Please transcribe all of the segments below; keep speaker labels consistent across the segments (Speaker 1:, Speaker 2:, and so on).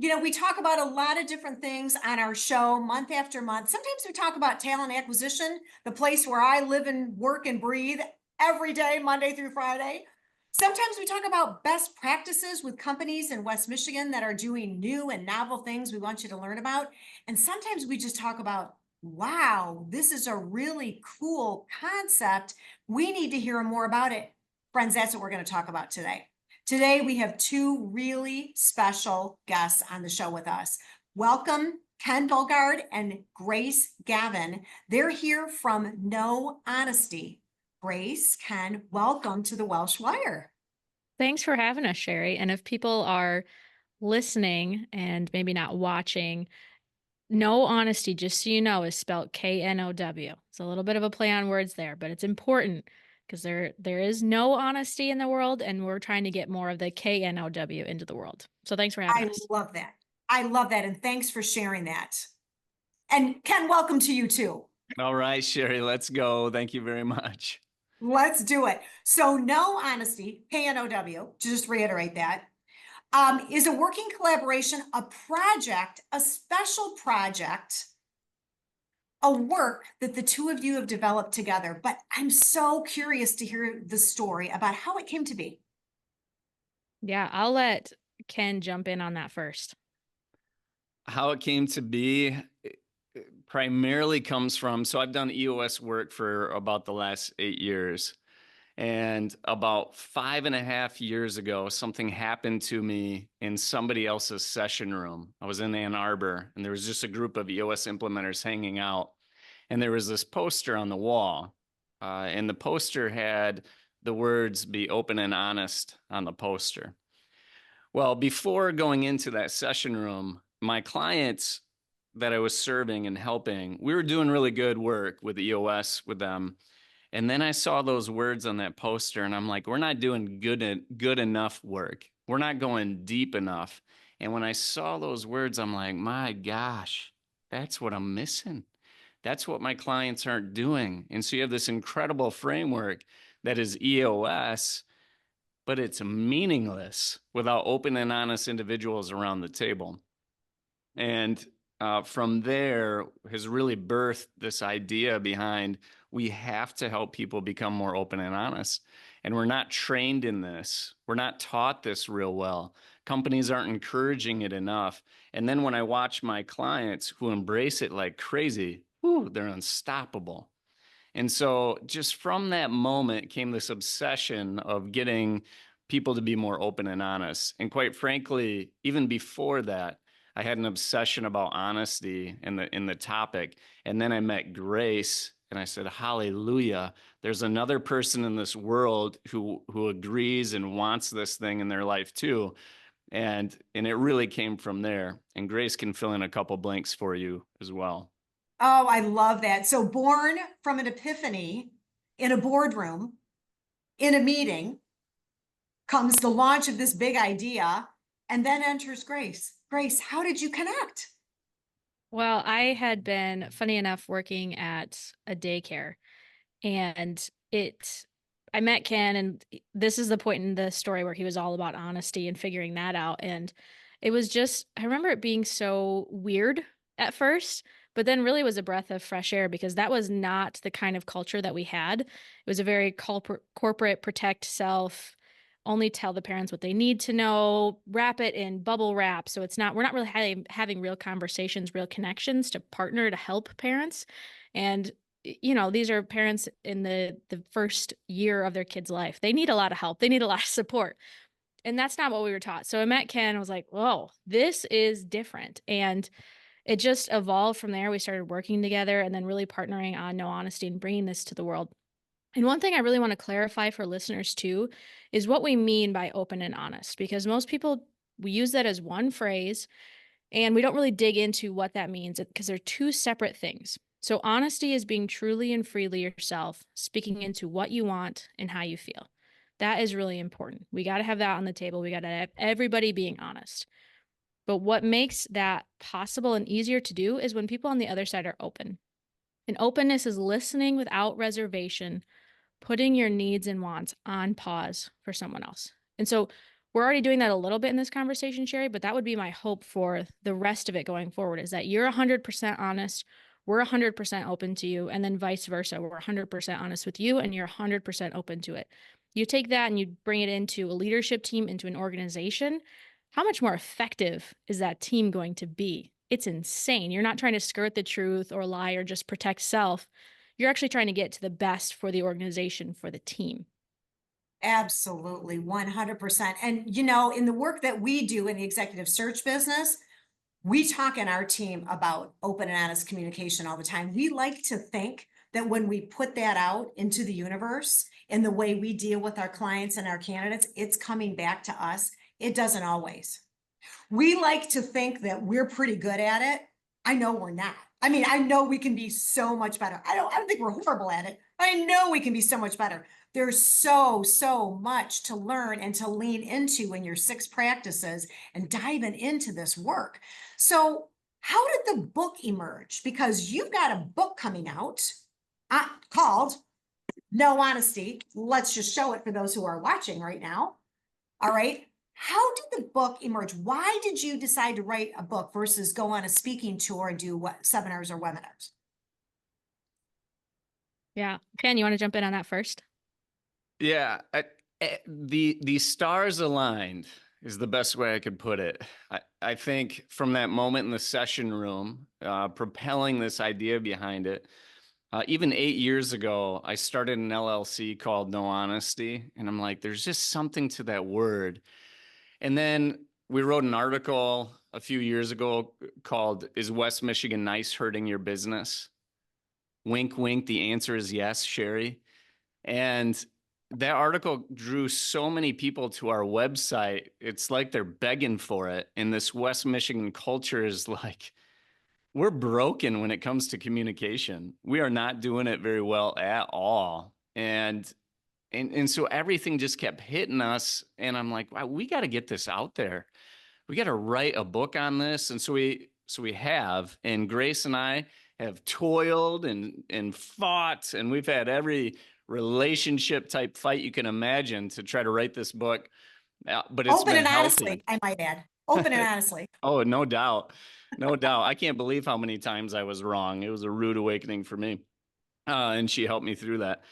Speaker 1: We talk about a lot of different things on our show month after month. Sometimes we talk about talent acquisition, the place where I live and work and breathe every day, Monday through Friday. Sometimes we talk about best practices with companies in West Michigan that are doing new and novel things we want you to learn about. And sometimes we just talk about, wow, this is a really cool concept. We need to hear more about it. Friends, that's what we're going to talk about today. Today, we have two really special guests on the show with us. Welcome, Ken Bogard and Grace Gavin. They're here from No Honesty. Grace, Ken, welcome to the Welsh Wire.
Speaker 2: Thanks for having us, Sheri. And if people are listening and maybe not watching, No Honesty, just so you know, is spelled K-N-O-W. It's a little bit of a play on words there, but it's important because there is no honesty in the world, and we're trying to get more of the K-N-O-W into the world. So thanks for having
Speaker 1: I
Speaker 2: us.
Speaker 1: love that. I love that. And thanks for sharing that. And Ken, welcome to you too.
Speaker 3: All right, Sheri, let's go. Thank you very much.
Speaker 1: Let's do it. So, No Honesty, K-N-O-W, to just reiterate that, is a working collaboration, a project, a special project, a work that the two of you have developed together. But I'm so curious to hear the story about how it came to be.
Speaker 2: Yeah, I'll let Ken jump in on that first.
Speaker 3: How it came to be primarily comes from, so I've done EOS work for about the last 8 years. And about 5.5 years ago, something happened to me in somebody else's session room. I was in Ann Arbor, and there was just a group of EOS implementers hanging out. And there was this poster on the wall. And the poster had the words, "Be open and honest," on the poster. Well, before going into that session room, my clients that I was serving and helping, we were doing really good work with EOS with them. And then I saw those words on that poster, and I'm like, we're not doing good enough work. We're not going deep enough. And when I saw those words, I'm like, my gosh, that's what I'm missing. That's what my clients aren't doing. And so you have this incredible framework that is EOS, but it's meaningless without open and honest individuals around the table. And from there has really birthed this idea behind we have to help people become more open and honest. And we're not trained in this. We're not taught this real well. Companies aren't encouraging it enough. And then when I watch my clients who embrace it like crazy, they're unstoppable. And so just from that moment came this obsession of getting people to be more open and honest. And quite frankly, even before that, I had an obsession about honesty in the topic. And then I met Grace and I said, hallelujah, there's another person in this world who agrees and wants this thing in their life too. And it really came from there. And Grace can fill in a couple blanks for you as well.
Speaker 1: Oh, I love that. So, born from an epiphany in a boardroom, in a meeting, comes the launch of this big idea, and then enters Grace. Grace, how did you connect?
Speaker 2: Well, I had been, funny enough, working at a daycare, and I met Ken, and this is the point in the story where he was all about honesty and figuring that out. And it was just, I remember it being so weird at first, but then really was a breath of fresh air because that was not the kind of culture that we had. It was a very corporate, protect self, only tell the parents what they need to know, wrap it in bubble wrap. So we're not really having real conversations, real connections to partner to help parents. And these are parents in the first year of their kid's life. They need a lot of help. They need a lot of support. And that's not what we were taught. So I met Ken and was like, whoa, this is different. And it just evolved from there. We started working together and then really partnering on No Honesty and bringing this to the world. And one thing I really want to clarify for listeners too is what we mean by open and honest, because most people, we use that as one phrase and we don't really dig into what that means because they're two separate things. So honesty is being truly and freely yourself, speaking into what you want and how you feel. That is really important. We got to have that on the table. We got to have everybody being honest. But what makes that possible and easier to do is when people on the other side are open. And openness is listening without reservation, putting your needs and wants on pause for someone else. And so We're already doing that a little bit in this conversation, Sheri, but that would be my hope for the rest of it going forward, is that you're 100% honest, we're 100% open to you, and then vice versa. We're 100% honest with you, and you're 100% open to it. You take that and you bring it into a leadership team, into an organization. How much more effective is that team going to be? It's insane. You're not trying to skirt the truth or lie or just protect self. You're actually trying to get to the best for the organization, for the team.
Speaker 1: Absolutely, 100%. And, you know, in the work that we do in the executive search business, we talk in our team about open and honest communication all the time. We like to think that when we put that out into the universe in the way we deal with our clients and our candidates, it's coming back to us. It doesn't always. We like to think that we're pretty good at it. I know we're not. I mean, I know we can be so much better. I don't think we're horrible at it. I know we can be so much better. There's so much to learn and to lean into in your 6 practices and diving into this work. So how did the book emerge? Because you've got a book coming out called No Honesty. Let's just show it for those who are watching right now. All right. How did the book emerge? Why did you decide to write a book versus go on a speaking tour and do seminars or webinars?
Speaker 2: Yeah. Ken, you want to jump in on that first?
Speaker 3: Yeah, the stars aligned is the best way I could put it. I think from that moment in the session room, propelling this idea behind it, even 8 years ago, I started an LLC called No Honesty, and I'm like, there's just something to that word. And then we wrote an article a few years ago called "Is West Michigan Nice Hurting Your Business?" Wink, wink. The answer is yes, Sheri. And that article drew so many people to our website. It's like they're begging for it. And this West Michigan culture is like, we're broken when it comes to communication. We are not doing it very well at all. And so everything just kept hitting us. And I'm like, wow, we got to get this out there. We got to write a book on this. And so we have, and Grace and I have toiled and fought, and we've had every relationship type fight you can imagine to try to write this book. But it's
Speaker 1: Open
Speaker 3: been
Speaker 1: and
Speaker 3: healthy.
Speaker 1: honestly, I might add. Open and honestly.
Speaker 3: Oh, no doubt. No doubt. I can't believe how many times I was wrong. It was a rude awakening for me. And she helped me through that.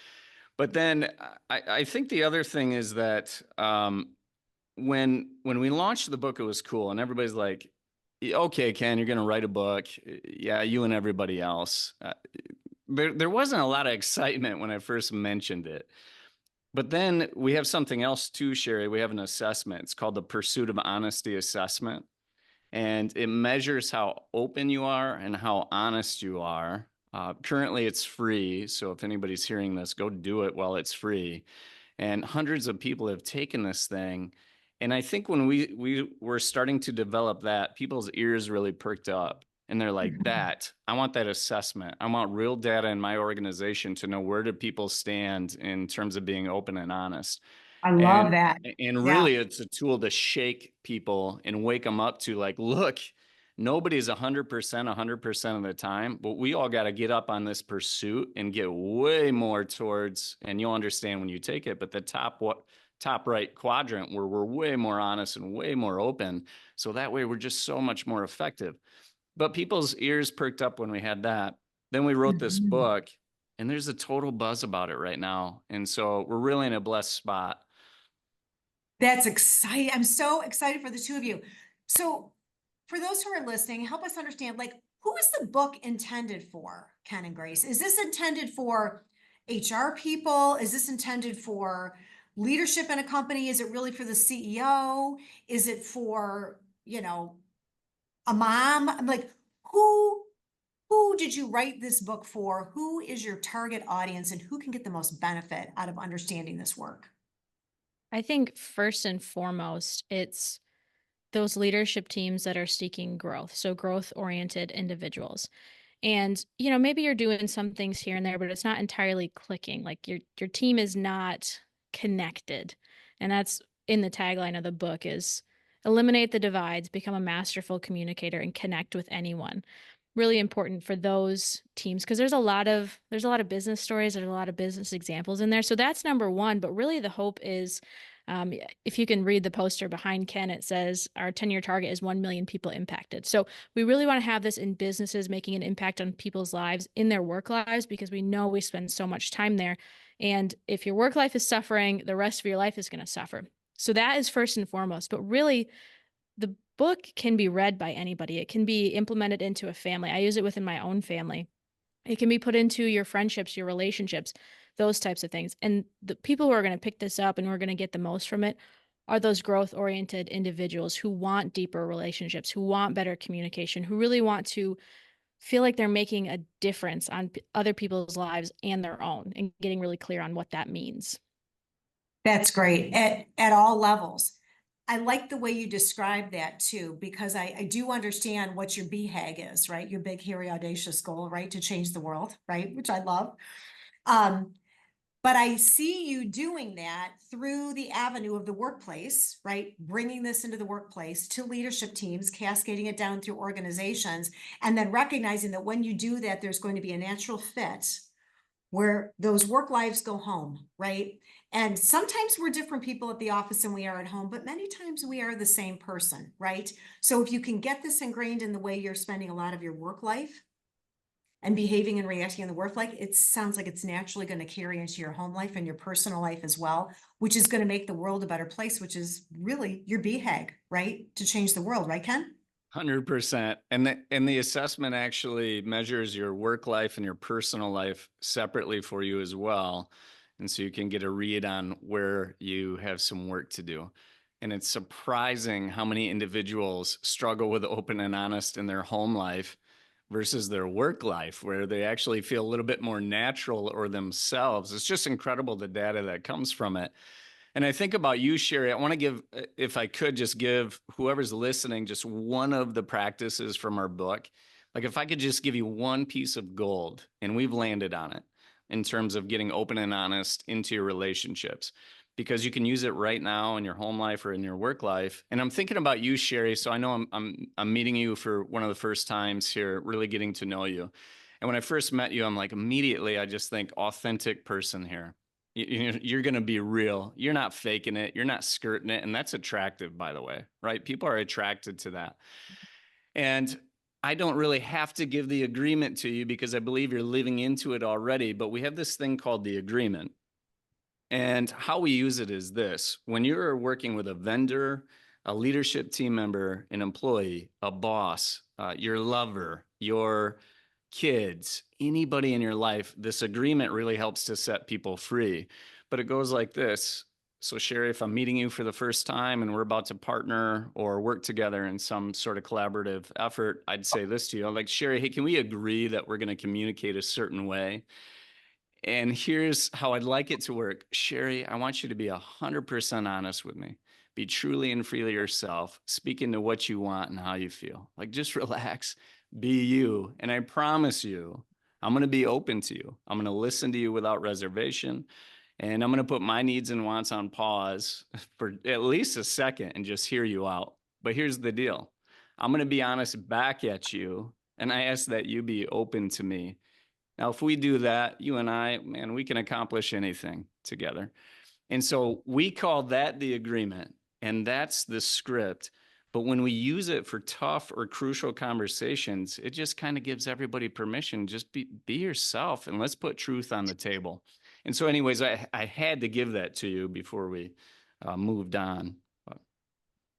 Speaker 3: But then I think the other thing is that when we launched the book, it was cool. And everybody's like, okay, Ken, you're going to write a book. Yeah, you and everybody else. There wasn't a lot of excitement when I first mentioned it. But then we have something else too, Sheri. We have an assessment. It's called the Pursuit of Honesty Assessment. And it measures how open you are and how honest you are. Currently, it's free. So if anybody's hearing this, go do it while it's free. And hundreds of people have taken this thing. And I think when we were starting to develop that, people's ears really perked up. And they're like, I want that assessment. I want real data in my organization to know where do people stand in terms of being open and honest.
Speaker 1: I love that.
Speaker 3: And really, it's a tool to shake people and wake them up to like, look, nobody's 100% of the time, but we all got to get up on this pursuit and get way more towards, and you'll understand when you take it, but the top right quadrant where we're way more honest and way more open. So that way we're just so much more effective. But people's ears perked up when we had that. Then we wrote this book, and there's a total buzz about it right now. And so we're really in a blessed spot.
Speaker 1: That's exciting. I'm so excited for the two of you. So for those who are listening, help us understand, like, who is the book intended for, Ken and Grace? Is this intended for HR people? Is this intended for leadership in a company? Is it really for the CEO? Is it for, you know, a mom? I'm like, who did you write this book for? Who is your target audience, and who can get the most benefit out of understanding this work?
Speaker 2: I think first and foremost, it's those leadership teams that are seeking growth. So growth-oriented individuals. And, you know, maybe you're doing some things here and there, but it's not entirely clicking. Like your team is not connected. And that's in the tagline of the book is eliminate the divides, become a masterful communicator, and connect with anyone. Really important for those teams because there's a lot of business stories, there's a lot of business examples in there. So that's number one. But really the hope is If you can read the poster behind Ken, it says our 10-year target is 1 million people impacted. So we really want to have this in businesses, making an impact on people's lives, in their work lives, because we know we spend so much time there. And if your work life is suffering, the rest of your life is going to suffer. So that is first and foremost. But really, the book can be read by anybody. It can be implemented into a family. I use it within my own family. It can be put into your friendships, your relationships, those types of things. And the people who are going to pick this up and who are going to get the most from it are those growth-oriented individuals who want deeper relationships, who want better communication, who really want to feel like they're making a difference on other people's lives and their own, and getting really clear on what that means.
Speaker 1: That's great at all levels. I like the way you describe that too, because I do understand what your BHAG is, right? Your big, hairy, audacious goal, right? To change the world, right? Which I love. But I see you doing that through the avenue of the workplace, right? Bringing this into the workplace to leadership teams, cascading it down through organizations, and then recognizing that when you do that, there's going to be a natural fit where those work lives go home, right? And sometimes we're different people at the office than we are at home, but many times we are the same person, right? So if you can get this ingrained in the way you're spending a lot of your work life and behaving and reacting in the work life, it sounds like it's naturally going to carry into your home life and your personal life as well, which is going to make the world a better place, which is really your BHAG, right? To change the world, right, Ken?
Speaker 3: 100%. And the assessment actually measures your work life and your personal life separately for you as well. And so you can get a read on where you have some work to do. And it's surprising how many individuals struggle with open and honest in their home life versus their work life, where they actually feel a little bit more natural or themselves. It's just incredible, the data that comes from it. And I think about you, Sheri. I want to give, if I could just give whoever's listening, just one of the practices from our book. Like if I could just give you one piece of gold, and we've landed on it in terms of getting open and honest into your relationships, because you can use it right now in your home life or in your work life. And I'm thinking about you, Sheri. So I know I'm meeting you for one of the first times here, really getting to know you. And when I first met you, I'm like, immediately, I just think authentic person here. You're going to be real. You're not faking it. You're not skirting it. And that's attractive, by the way, right? People are attracted to that. And I don't really have to give the agreement to you because I believe you're living into it already. But we have this thing called the agreement. And how we use it is this: when you're working with a vendor, a leadership team member, an employee, a boss, your lover, your kids, anybody in your life, this agreement really helps to set people free. But it goes like this. So Sheri, if I'm meeting you for the first time and we're about to partner or work together in some sort of collaborative effort, I'd say this to you. I'm like, Sheri, hey, can we agree that we're going to communicate a certain way? And here's how I'd like it to work. Sheri, I want you to be 100% honest with me. Be truly and freely yourself, speak into what you want and how you feel. Like, just relax, be you. And I promise you, I'm going to be open to you. I'm going to listen to you without reservation. And I'm going to put my needs and wants on pause for at least a second and just hear you out. But here's the deal. I'm going to be honest back at you. And I ask that you be open to me. Now, if we do that, you and I, man, we can accomplish anything together. And so we call that the agreement, and that's the script. But when we use it for tough or crucial conversations, it just kind of gives everybody permission. Just be yourself, and let's put truth on the table. And so anyways, I had to give that to you before we moved on.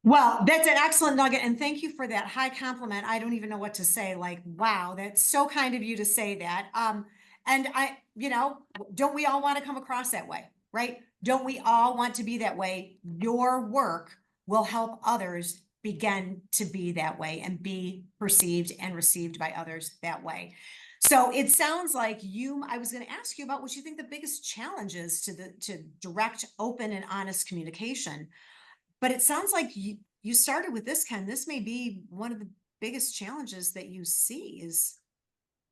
Speaker 1: Well, that's an excellent nugget. And thank you for that high compliment. I don't even know what to say. Like, wow, that's so kind of you to say that. And don't we all want to come across that way, right? Don't we all want to be that way? Your work will help others begin to be that way and be perceived and received by others that way. So it sounds like I was going to ask you about what you think the biggest challenge is to direct, open, and honest communication. But it sounds like you started with this, Ken. This may be one of the biggest challenges that you see is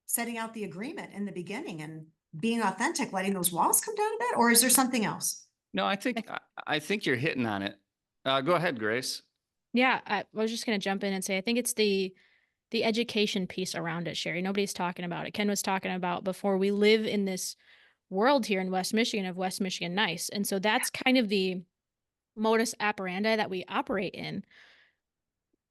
Speaker 1: setting out the agreement in the beginning and being authentic, letting those walls come down a bit, or is there something else?
Speaker 3: No, I think you're hitting on it. Go ahead, Grace.
Speaker 2: Yeah, I was just going to jump in and say, I think it's the education piece around it, Sheri. Nobody's talking about it. Ken was talking about before, we live in this world here in West Michigan of West Michigan nice. And so that's kind of the modus operandi that we operate in,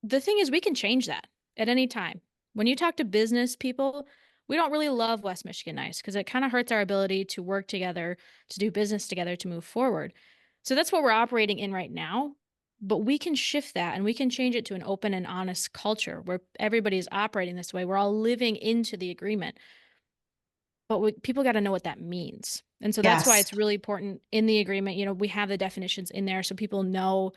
Speaker 2: the thing is we can change that at any time. When you talk to business people, we don't really love West Michigan Nice because it kind of hurts our ability to work together, to do business together, to move forward. So that's what we're operating in right now. But we can shift that and we can change it to an open and honest culture where everybody is operating this way. We're all living into the agreement. But people got to know what that means. And so that's why
Speaker 1: Yes.
Speaker 2: it's really important in the agreement. You know, we have the definitions in there so people know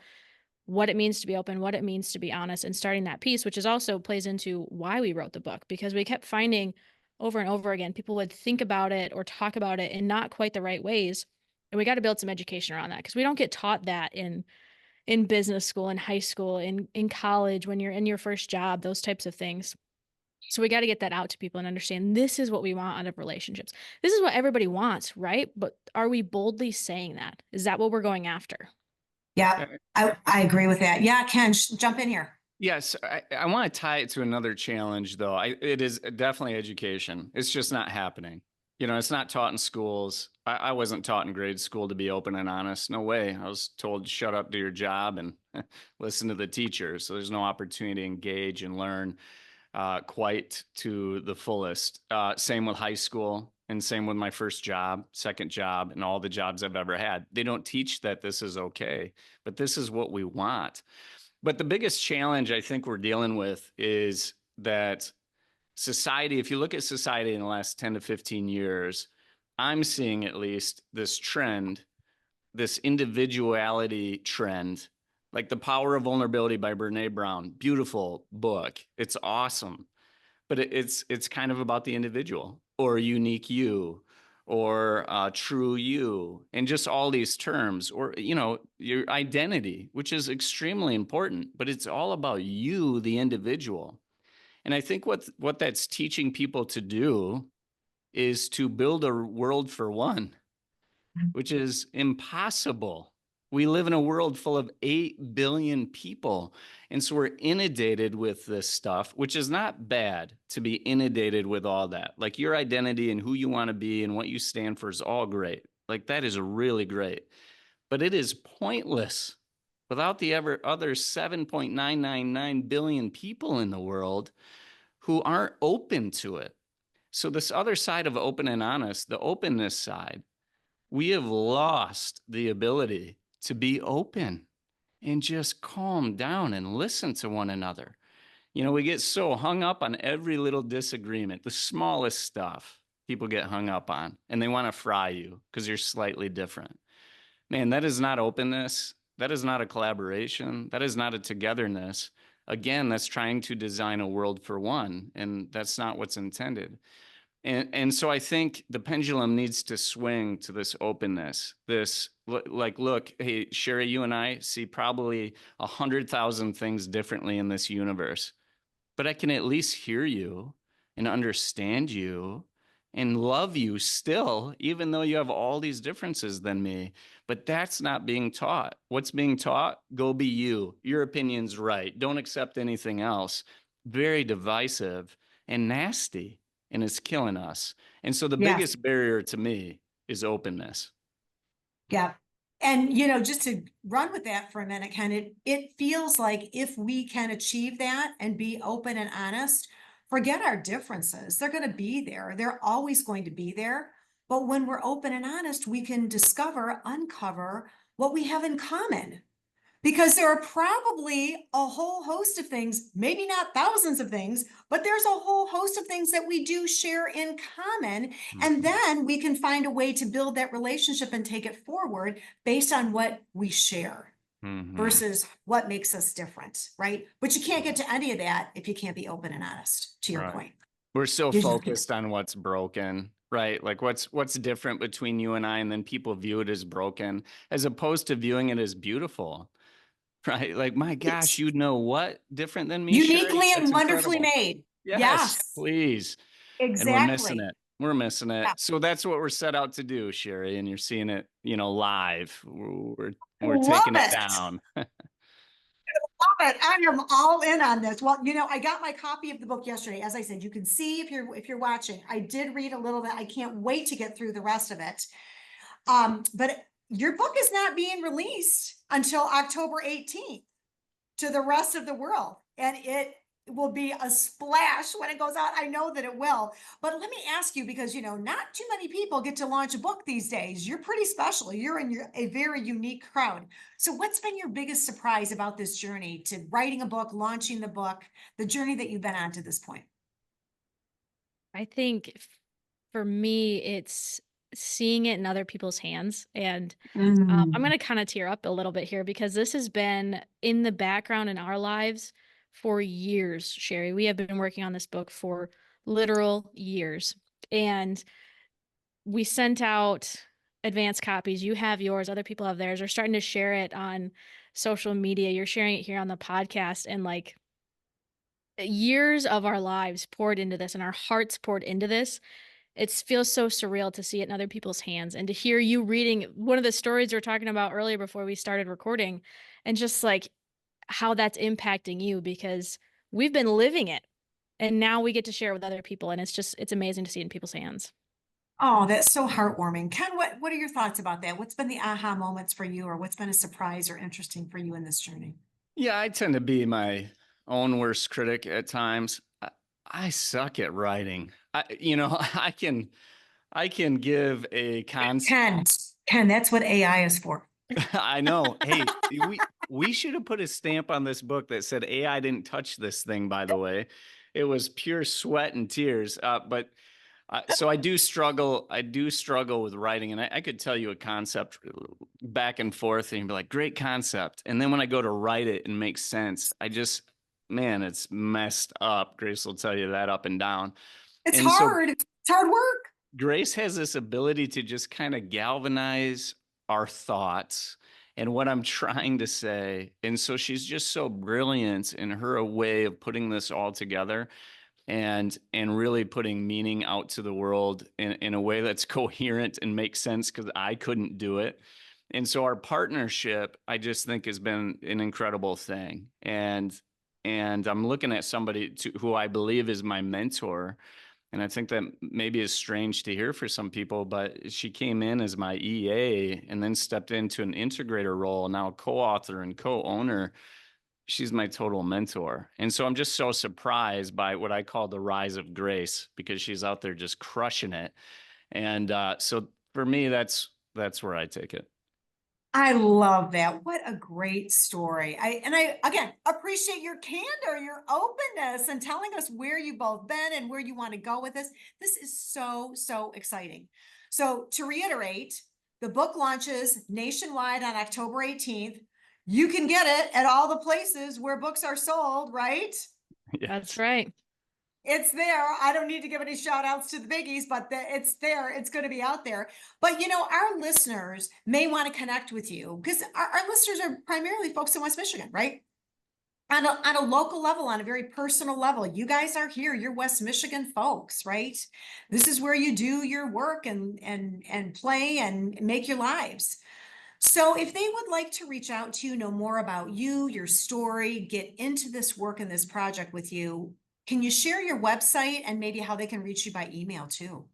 Speaker 2: what it means to be open, what it means to be honest, and starting that piece, which is also plays into why we wrote the book, because we kept finding over and over again, people would think about it or talk about it in not quite the right ways. And we got to build some education around that because we don't get taught that in business school, in high school, in college, when you're in your first job, those types of things. So we got to get that out to people and understand this is what we want out of relationships. This is what everybody wants, right? But are we boldly saying that? Is that what we're going after?
Speaker 1: Yeah, I agree with that. Yeah, Ken, jump in here.
Speaker 3: Yes, I want to tie it to another challenge, though. It is definitely education. It's just not happening. You know, it's not taught in schools. I wasn't taught in grade school to be open and honest. No way. I was told shut up, do your job, and listen to the teacher. So there's no opportunity to engage and learn quite to the fullest. Same with high school and same with my first job, second job, and all the jobs I've ever had. They don't teach that this is okay, but this is what we want. But the biggest challenge I think we're dealing with is that society, if you look at society in the last 10 to 15 years, I'm seeing at least this trend, this individuality trend, like The Power of Vulnerability by Brene Brown. Beautiful book. It's awesome. But it's kind of about the individual or unique you or true you, and just all these terms, or, you know, your identity, which is extremely important, but it's all about you, the individual. And I think what that's teaching people to do is to build a world for one, which is impossible. We live in a world full of 8 billion people. And so we're inundated with this stuff, which is not bad to be inundated with all that. Like your identity and who you want to be and what you stand for is all great. Like that is really great. But it is pointless without the other 7.999 billion people in the world who aren't open to it. So this other side of open and honest, the openness side, we have lost the ability to be open and just calm down and listen to one another. You know, we get so hung up on every little disagreement, the smallest stuff people get hung up on, and they want to fry you because you're slightly different. Man, that is not openness. That is not a collaboration. That is not a togetherness. Again, that's trying to design a world for one, and that's not what's intended. And so I think the pendulum needs to swing to this openness, this like, look, hey, Sheri, you and I see probably 100,000 things differently in this universe, but I can at least hear you and understand you and love you still, even though you have all these differences than me. But that's not being taught. What's being taught? Go be you. Your opinion's right. Don't accept anything else. Very divisive and nasty. And it's killing us. And so the biggest barrier to me is openness.
Speaker 1: Yeah. And, you know, just to run with that for a minute, Ken, it feels like if we can achieve that and be open and honest, forget our differences. They're going to be there. They're always going to be there. But when we're open and honest, we can uncover what we have in common. Because there are probably a whole host of things, maybe not thousands of things, but there's a whole host of things that we do share in common. And then we can find a way to build that relationship and take it forward based on what we share versus what makes us different, right? But you can't get to any of that if you can't be open and honest, to your point.
Speaker 3: We're so focused on what's broken, right? Like what's different between you and I, and then people view it as broken as opposed to viewing it as beautiful. Right? Like, my gosh, you know what? Different than me,
Speaker 1: Uniquely
Speaker 3: Sheri?
Speaker 1: and
Speaker 3: That's
Speaker 1: wonderfully
Speaker 3: incredible.
Speaker 1: made.
Speaker 3: Yes, please.
Speaker 1: Exactly.
Speaker 3: And we're missing it. We're missing it.
Speaker 1: Yeah.
Speaker 3: So that's what we're set out to do, Sheri. And you're seeing it, you know, live. We're
Speaker 1: Love
Speaker 3: taking it
Speaker 1: it.
Speaker 3: down.
Speaker 1: Love it. I am all in on this. Well, you know, I got my copy of the book yesterday. As I said, you can see if you're watching. I did read a little bit. I can't wait to get through the rest of it. But your book is not being released until October 18th to the rest of the world. And it will be a splash when it goes out. I know that it will. But let me ask you, because, you know, not too many people get to launch a book these days. You're pretty special. You're in a very unique crowd. So what's been your biggest surprise about this journey to writing a book, launching the book, the journey that you've been on to this point?
Speaker 2: I think for me, it's seeing it in other people's hands. And I'm going to kind of tear up a little bit here because this has been in the background in our lives for years, Sheri. We have been working on this book for literal years. And we sent out advanced copies. You have yours, other people have theirs. We're starting to share it on social media. You're sharing it here on the podcast. And like years of our lives poured into this and our hearts poured into this. It feels so surreal to see it in other people's hands and to hear you reading one of the stories we were talking about earlier before we started recording, and just like how that's impacting you, because we've been living it and now we get to share it with other people. And it's amazing to see it in people's hands.
Speaker 1: Oh, that's so heartwarming. Ken, what are your thoughts about that? What's been the aha moments for you, or what's been a surprise or interesting for you in this journey?
Speaker 3: Yeah, I tend to be my own worst critic at times. I suck at writing. I can give a concept.
Speaker 1: Ken, that's what AI is for.
Speaker 3: I know. Hey, we should have put a stamp on this book that said AI didn't touch this thing, by the way. It was pure sweat and tears. So I do struggle. I do struggle with writing, and I could tell you a concept back and forth, and you'd be like, "Great concept," and then when I go to write it and make sense, man, it's messed up. Grace will tell you that up and down.
Speaker 1: It's
Speaker 3: And so
Speaker 1: hard. It's hard work.
Speaker 3: Grace has this ability to just kind of galvanize our thoughts and what I'm trying to say. And so she's just so brilliant in her way of putting this all together and really putting meaning out to the world in a way that's coherent and makes sense, because I couldn't do it. And so our partnership, I just think, has been an incredible thing. And I'm looking at somebody who I believe is my mentor. And I think that maybe is strange to hear for some people, but she came in as my EA and then stepped into an integrator role, now co-author and co-owner. She's my total mentor. And so I'm just so surprised by what I call the rise of Grace, because she's out there just crushing it. And so for me, that's where I take it.
Speaker 1: I love that. What a great story. I again appreciate your candor, your openness, and telling us where you've both been and where you want to go with this. This is so, so exciting. So to reiterate, the book launches nationwide on October 18th. You can get it at all the places where books are sold, right?
Speaker 3: Yes.
Speaker 2: That's right.
Speaker 1: It's there. I don't need to give any shout outs to the biggies, but it's there. It's going to be out there. But, you know, our listeners may want to connect with you, because our listeners are primarily folks in West Michigan, right? On a local level, on a very personal level. You guys are here. You're West Michigan folks, right? This is where you do your work and play and make your lives. So if they would like to reach out to you, know more about you, your story, get into this work and this project with you, can you share your website and maybe how they can reach you by email too?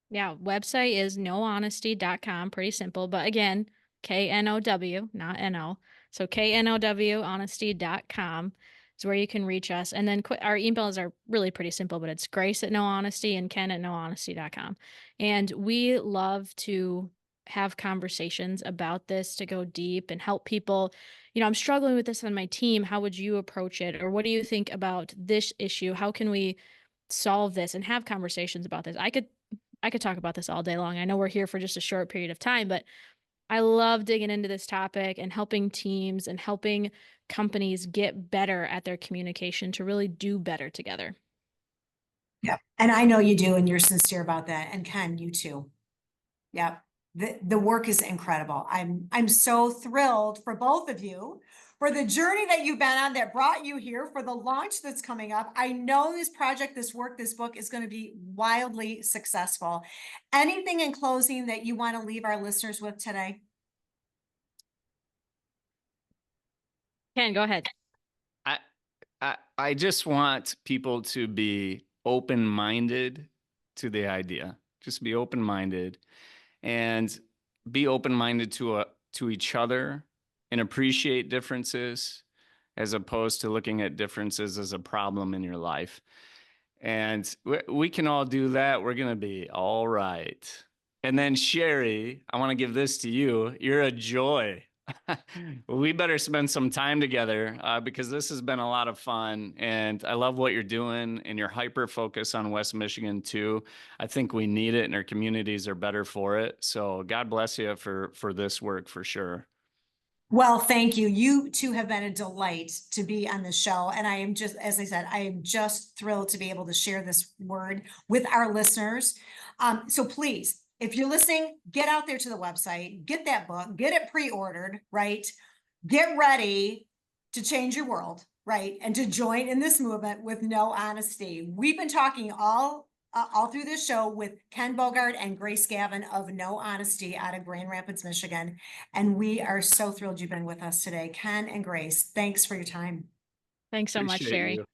Speaker 2: Yeah, website is nohonesty.com. Pretty simple, but again, KNOW, not NO. So KNOW honesty.com is where you can reach us. And then our emails are really pretty simple, but it's Grace at nohonesty and Ken at nohonesty.com. And we love to have conversations about this, to go deep and help people. You know, I'm struggling with this on my team. How would you approach it? Or what do you think about this issue? How can we solve this and have conversations about this? I could talk about this all day long. I know we're here for just a short period of time, but I love digging into this topic and helping teams and helping companies get better at their communication to really do better together.
Speaker 1: Yeah. And I know you do, and you're sincere about that. And Ken, you too. Yep. The work is incredible. I'm so thrilled for both of you, for the journey that you've been on that brought you here, for the launch that's coming up. I know this project, this work, this book is going to be wildly successful. Anything in closing that you want to leave our listeners with today?
Speaker 2: Ken, go ahead.
Speaker 3: I just want people to be open-minded to the idea. Just be open-minded and be open-minded to each other and appreciate differences as opposed to looking at differences as a problem in your life. And we can all do that. We're going to be all right. And then Sheri, I want to give this to you. You're a joy. We better spend some time together because this has been a lot of fun. And I love what you're doing and your hyper focus on West Michigan too. I think we need it and our communities are better for it. So God bless you for this work for sure.
Speaker 1: Well, thank you. You two have been a delight to be on the show. And I am just, as I said, I am just thrilled to be able to share this word with our listeners. So please, if you're listening, get out there to the website, get that book, get it pre-ordered, right? Get ready to change your world, right? And to join in this movement with No Honesty. We've been talking all through this show with Ken Bogard and Grace Gavin of No Honesty out of Grand Rapids, Michigan. And we are so thrilled you've been with us today. Ken and Grace, thanks for your time.
Speaker 2: Thanks so much,
Speaker 3: Appreciate
Speaker 2: Sheri.
Speaker 3: you.